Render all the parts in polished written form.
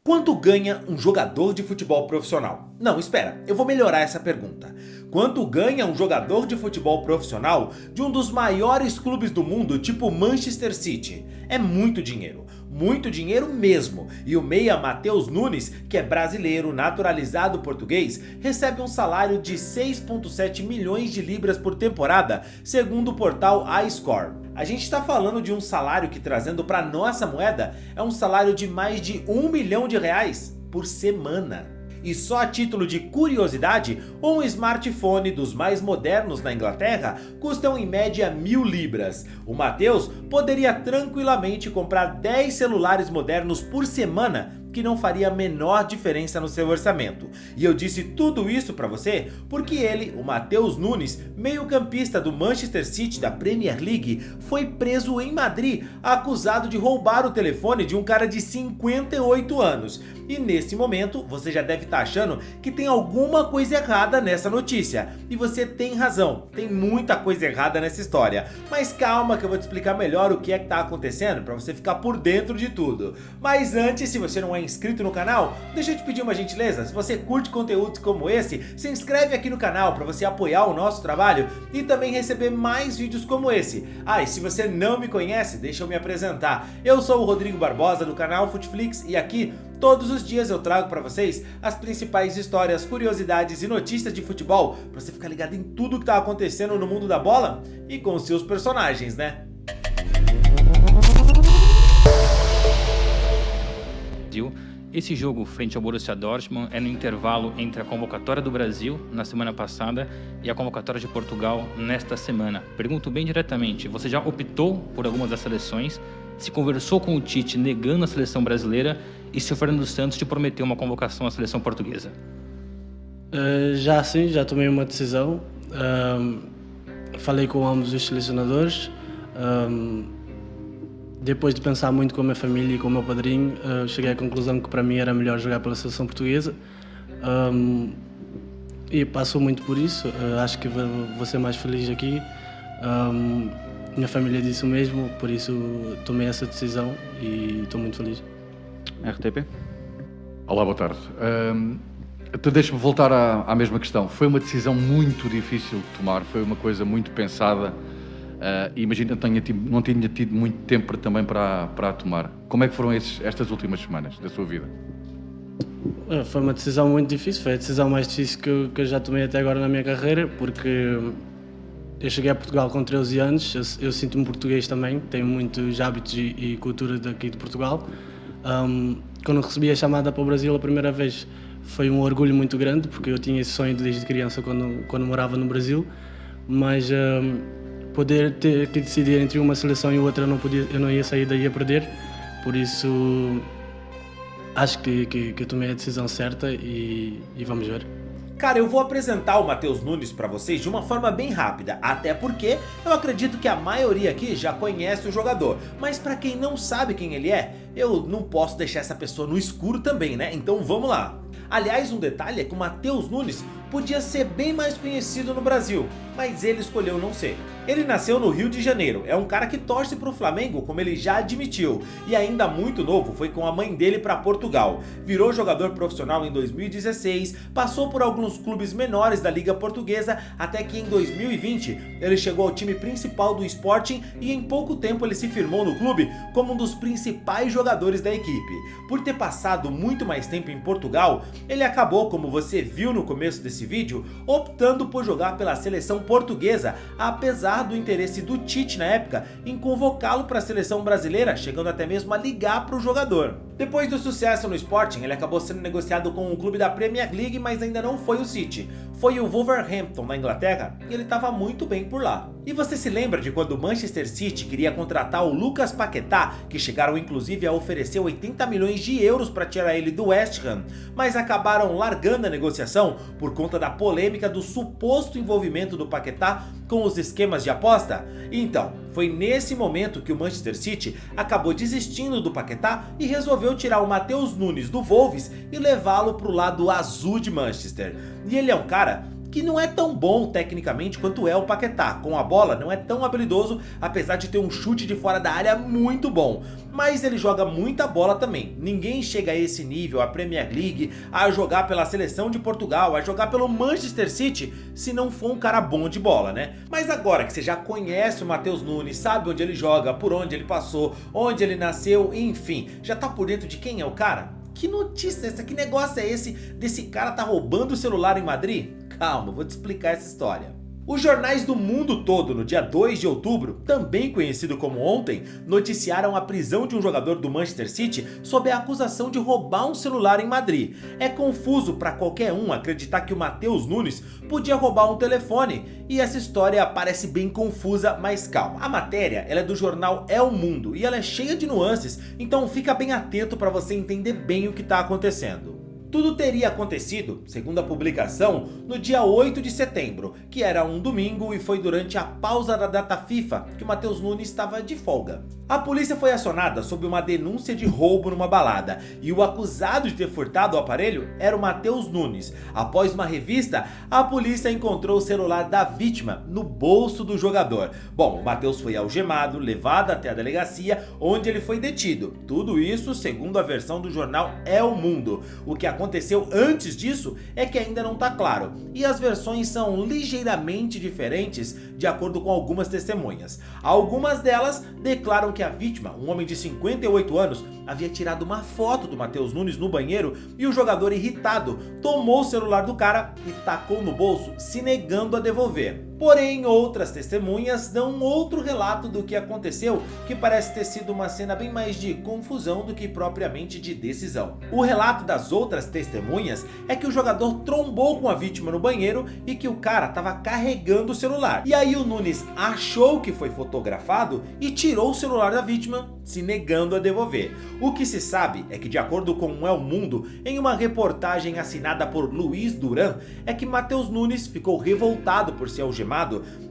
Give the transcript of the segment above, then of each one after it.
Quanto ganha um jogador de futebol profissional? Não, espera, eu vou melhorar essa pergunta. Quanto ganha um jogador de futebol profissional de um dos maiores clubes do mundo, tipo Manchester City? É muito dinheiro mesmo. E o meia Matheus Nunes, que é brasileiro, naturalizado português, recebe um salário de 6,7 milhões de libras por temporada, segundo o portal iScore. A gente está falando de um salário que, trazendo para nossa moeda, é um salário de mais de R$1 milhão por semana. E só a título de curiosidade, um smartphone dos mais modernos na Inglaterra custam em média 1.000 libras. O Matheus poderia tranquilamente comprar 10 celulares modernos por semana, que não faria a menor diferença no seu orçamento. E eu disse tudo isso pra você porque ele, o Matheus Nunes, meio-campista do Manchester City da Premier League, foi preso em Madrid, acusado de roubar o telefone de um cara de 58 anos. E nesse momento, você já deve estar achando que tem alguma coisa errada nessa notícia. E você tem razão, tem muita coisa errada nessa história. Mas calma que eu vou te explicar melhor o que é que tá acontecendo para você ficar por dentro de tudo. Mas antes, se você não é inscrito no canal, deixa eu te pedir uma gentileza. Se você curte conteúdos como esse, se inscreve aqui no canal para você apoiar o nosso trabalho e também receber mais vídeos como esse. Ah, e se você não me conhece, deixa eu me apresentar. Eu sou o Rodrigo Barbosa do canal Futflix e aqui todos os dias eu trago para vocês as principais histórias, curiosidades e notícias de futebol para você ficar ligado em tudo que tá acontecendo no mundo da bola e com os seus personagens, né? Esse jogo frente ao Borussia Dortmund é no intervalo entre a convocatória do Brasil na semana passada e a convocatória de Portugal nesta semana. Pergunto bem diretamente, você já optou por algumas das seleções? Se conversou com o Tite negando a seleção brasileira e se o Fernando Santos te prometeu uma convocação à seleção portuguesa? Já sim, já tomei uma decisão. Falei com ambos os selecionadores. Depois de pensar muito com a minha família e com o meu padrinho, cheguei à conclusão que para mim era melhor jogar pela seleção portuguesa. E passo muito por isso. Acho que vou ser mais feliz aqui. Minha família disse o mesmo, por isso tomei essa decisão e estou muito feliz. RTP? Olá, boa tarde. Então deixa-me voltar à mesma questão. Foi uma decisão muito difícil de tomar, foi uma coisa muito pensada. Imagino que não tinha tido muito tempo também para a tomar. Como é que foram estas últimas semanas da sua vida? Foi uma decisão muito difícil, foi a decisão mais difícil que eu já tomei até agora na minha carreira, porque eu cheguei a Portugal com 13 anos, eu sinto-me português também, tenho muitos hábitos e cultura daqui de Portugal. Quando recebi a chamada para o Brasil a primeira vez, foi um orgulho muito grande, porque eu tinha esse sonho desde criança quando morava no Brasil, mas poder ter que decidir entre uma seleção e outra, eu não ia sair daí a perder, por isso acho que eu tomei a decisão certa e vamos ver. Cara, eu vou apresentar o Matheus Nunes para vocês de uma forma bem rápida, até porque eu acredito que a maioria aqui já conhece o jogador, mas para quem não sabe quem ele é, eu não posso deixar essa pessoa no escuro também, né? Então vamos lá. Aliás, um detalhe é que o Matheus Nunes podia ser bem mais conhecido no Brasil, mas ele escolheu não ser. Ele nasceu no Rio de Janeiro, é um cara que torce pro Flamengo, como ele já admitiu, e ainda muito novo foi com a mãe dele para Portugal. Virou jogador profissional em 2016, passou por alguns clubes menores da Liga Portuguesa, até que em 2020 ele chegou ao time principal do Sporting e em pouco tempo ele se firmou no clube como um dos principais jogadores da equipe. Por ter passado muito mais tempo em Portugal, ele acabou, como você viu no começo desse vídeo, optando por jogar pela seleção portuguesa, apesar do interesse do Tite na época em convocá-lo para a seleção brasileira, chegando até mesmo a ligar para o jogador. Depois do sucesso no Sporting, ele acabou sendo negociado com o clube da Premier League, mas ainda não foi o City. Foi o Wolverhampton na Inglaterra e ele estava muito bem por lá. E você se lembra de quando o Manchester City queria contratar o Lucas Paquetá, que chegaram inclusive a oferecer 80 milhões de euros para tirar ele do West Ham, mas acabaram largando a negociação por conta da polêmica do suposto envolvimento do Paquetá com os esquemas de aposta? Então, foi nesse momento que o Manchester City acabou desistindo do Paquetá e resolveu tirar o Matheus Nunes do Wolves e levá-lo para o lado azul de Manchester. E ele é um cara que não é tão bom tecnicamente quanto é o Paquetá. Com a bola não é tão habilidoso, apesar de ter um chute de fora da área muito bom. Mas ele joga muita bola também. Ninguém chega a esse nível, a Premier League, a jogar pela seleção de Portugal, a jogar pelo Manchester City, se não for um cara bom de bola, né? Mas agora que você já conhece o Matheus Nunes, sabe onde ele joga, por onde ele passou, onde ele nasceu, enfim, já tá por dentro de quem é o cara? Que notícia é essa? Que negócio é esse desse cara tá roubando o celular em Madrid? Calma, vou te explicar essa história. Os jornais do mundo todo, no dia 2 de outubro, também conhecido como ontem, noticiaram a prisão de um jogador do Manchester City sob a acusação de roubar um celular em Madrid. É confuso para qualquer um acreditar que o Matheus Nunes podia roubar um telefone, e essa história parece bem confusa, mas calma. A matéria ela é do jornal El Mundo e ela é cheia de nuances, então fica bem atento para você entender bem o que está acontecendo. Tudo teria acontecido, segundo a publicação, no dia 8 de setembro, que era um domingo e foi durante a pausa da data FIFA que o Matheus Nunes estava de folga. A polícia foi acionada sob uma denúncia de roubo numa balada e o acusado de ter furtado o aparelho era o Matheus Nunes. Após uma revista, a polícia encontrou o celular da vítima no bolso do jogador. Bom, o Matheus foi algemado, levado até a delegacia, onde ele foi detido. Tudo isso segundo a versão do jornal El Mundo. O que aconteceu antes disso é que ainda não está claro, e as versões são ligeiramente diferentes de acordo com algumas testemunhas. Algumas delas declaram que a vítima, um homem de 58 anos, havia tirado uma foto do Matheus Nunes no banheiro e o jogador, irritado, tomou o celular do cara e tacou no bolso, se negando a devolver. Porém, outras testemunhas dão outro relato do que aconteceu, que parece ter sido uma cena bem mais de confusão do que propriamente de decisão. O relato das outras testemunhas é que o jogador trombou com a vítima no banheiro e que o cara estava carregando o celular. E aí o Nunes achou que foi fotografado e tirou o celular da vítima, se negando a devolver. O que se sabe é que, de acordo com o El Mundo, em uma reportagem assinada por Luiz Duran, é que Matheus Nunes ficou revoltado por ser algemado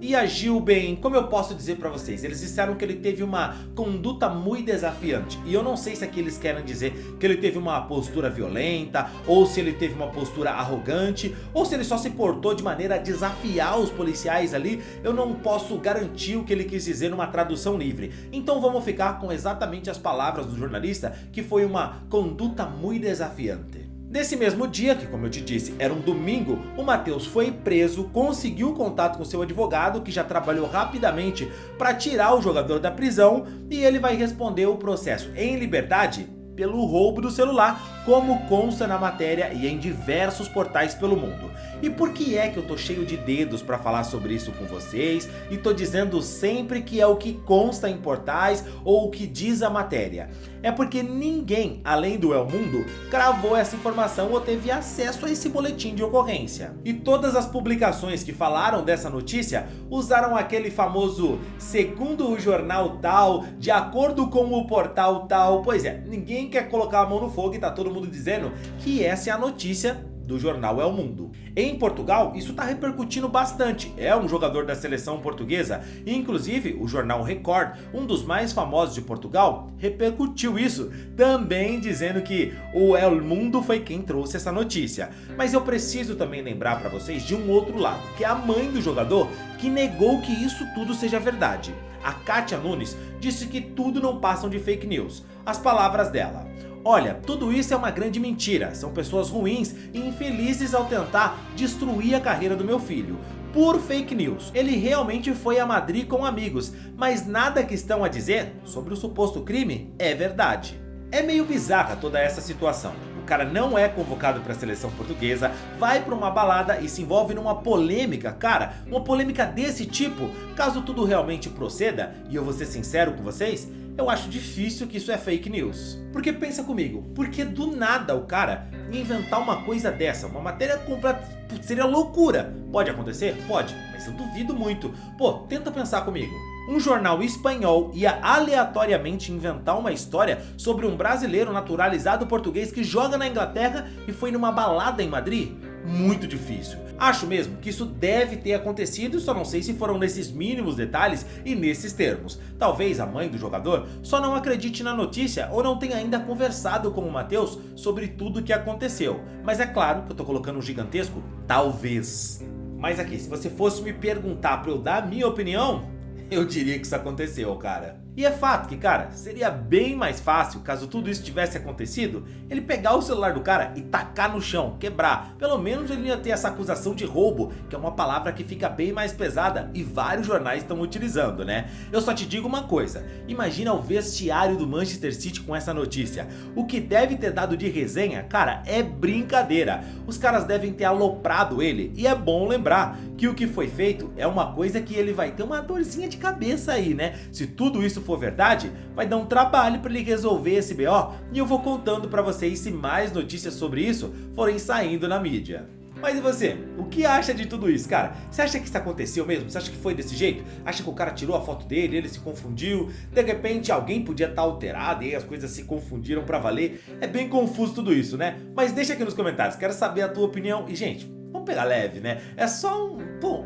e agiu bem, como eu posso dizer pra vocês, eles disseram que ele teve uma conduta muito desafiante, e eu não sei se aqui eles querem dizer que ele teve uma postura violenta, ou se ele teve uma postura arrogante, ou se ele só se portou de maneira a desafiar os policiais ali. Eu não posso garantir o que ele quis dizer numa tradução livre, então vamos ficar com exatamente as palavras do jornalista, que foi uma conduta muito desafiante. Nesse mesmo dia, que como eu te disse, era um domingo, o Matheus foi preso, conseguiu contato com seu advogado, que já trabalhou rapidamente para tirar o jogador da prisão, e ele vai responder o processo em liberdade pelo roubo do celular, como consta na matéria e em diversos portais pelo mundo. E por que é que eu tô cheio de dedos para falar sobre isso com vocês e tô dizendo sempre que é o que consta em portais ou o que diz a matéria? É porque ninguém, além do El Mundo, cravou essa informação ou teve acesso a esse boletim de ocorrência. E todas as publicações que falaram dessa notícia usaram aquele famoso segundo o jornal tal, de acordo com o portal tal. Pois é, ninguém quer colocar a mão no fogo e tá todo mundo dizendo que essa é a notícia do jornal El Mundo. Em Portugal, isso está repercutindo bastante. É um jogador da seleção portuguesa e, inclusive, o jornal Record, um dos mais famosos de Portugal, repercutiu isso, também dizendo que o El Mundo foi quem trouxe essa notícia. Mas eu preciso também lembrar para vocês de um outro lado, que é a mãe do jogador, que negou que isso tudo seja verdade. A Kátia Nunes disse que tudo não passam de fake news. As palavras dela: olha, tudo isso é uma grande mentira, são pessoas ruins e infelizes ao tentar destruir a carreira do meu filho. Por fake news. Ele realmente foi a Madrid com amigos, mas nada que estão a dizer sobre o suposto crime é verdade. É meio bizarra toda essa situação. O cara não é convocado para a seleção portuguesa, vai para uma balada e se envolve numa polêmica. Cara, uma polêmica desse tipo, caso tudo realmente proceda, e eu vou ser sincero com vocês, eu acho difícil que isso é fake news. Porque pensa comigo, porque do nada o cara ia inventar uma coisa dessa, uma matéria completa, seria loucura. Pode acontecer? Pode, mas eu duvido muito. Pô, tenta pensar comigo. Um jornal espanhol ia aleatoriamente inventar uma história sobre um brasileiro naturalizado português que joga na Inglaterra e foi numa balada em Madrid? Muito difícil. Acho mesmo que isso deve ter acontecido, só não sei se foram nesses mínimos detalhes e nesses termos. Talvez a mãe do jogador só não acredite na notícia ou não tenha ainda conversado com o Matheus sobre tudo o que aconteceu. Mas é claro que eu tô colocando um gigantesco talvez. Mas aqui, se você fosse me perguntar pra eu dar a minha opinião, eu diria que isso aconteceu, cara. E é fato que, cara, seria bem mais fácil, caso tudo isso tivesse acontecido, ele pegar o celular do cara e tacar no chão, quebrar. Pelo menos ele ia ter essa acusação de roubo, que é uma palavra que fica bem mais pesada e vários jornais estão utilizando, né? Eu só te digo uma coisa, imagina o vestiário do Manchester City com essa notícia. O que deve ter dado de resenha, cara, é brincadeira. Os caras devem ter aloprado ele, e é bom lembrar que o que foi feito é uma coisa que ele vai ter uma dorzinha de cabeça aí, né? Se tudo isso for verdade, vai dar um trabalho para ele resolver esse BO e eu vou contando para vocês se mais notícias sobre isso forem saindo na mídia. Mas e você? O que acha de tudo isso, cara? Você acha que isso aconteceu mesmo? Você acha que foi desse jeito? Acha que o cara tirou a foto dele, ele se confundiu? De repente alguém podia estar alterado e aí as coisas se confundiram pra valer? É bem confuso tudo isso, né? Mas deixa aqui nos comentários, quero saber a tua opinião. E gente, vamos pegar leve, né? É só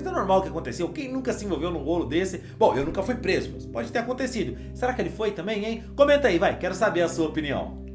coisa normal que aconteceu. Quem nunca se envolveu num rolo desse? Bom, eu nunca fui preso, mas pode ter acontecido. Será que ele foi também, hein? Comenta aí, vai, quero saber a sua opinião.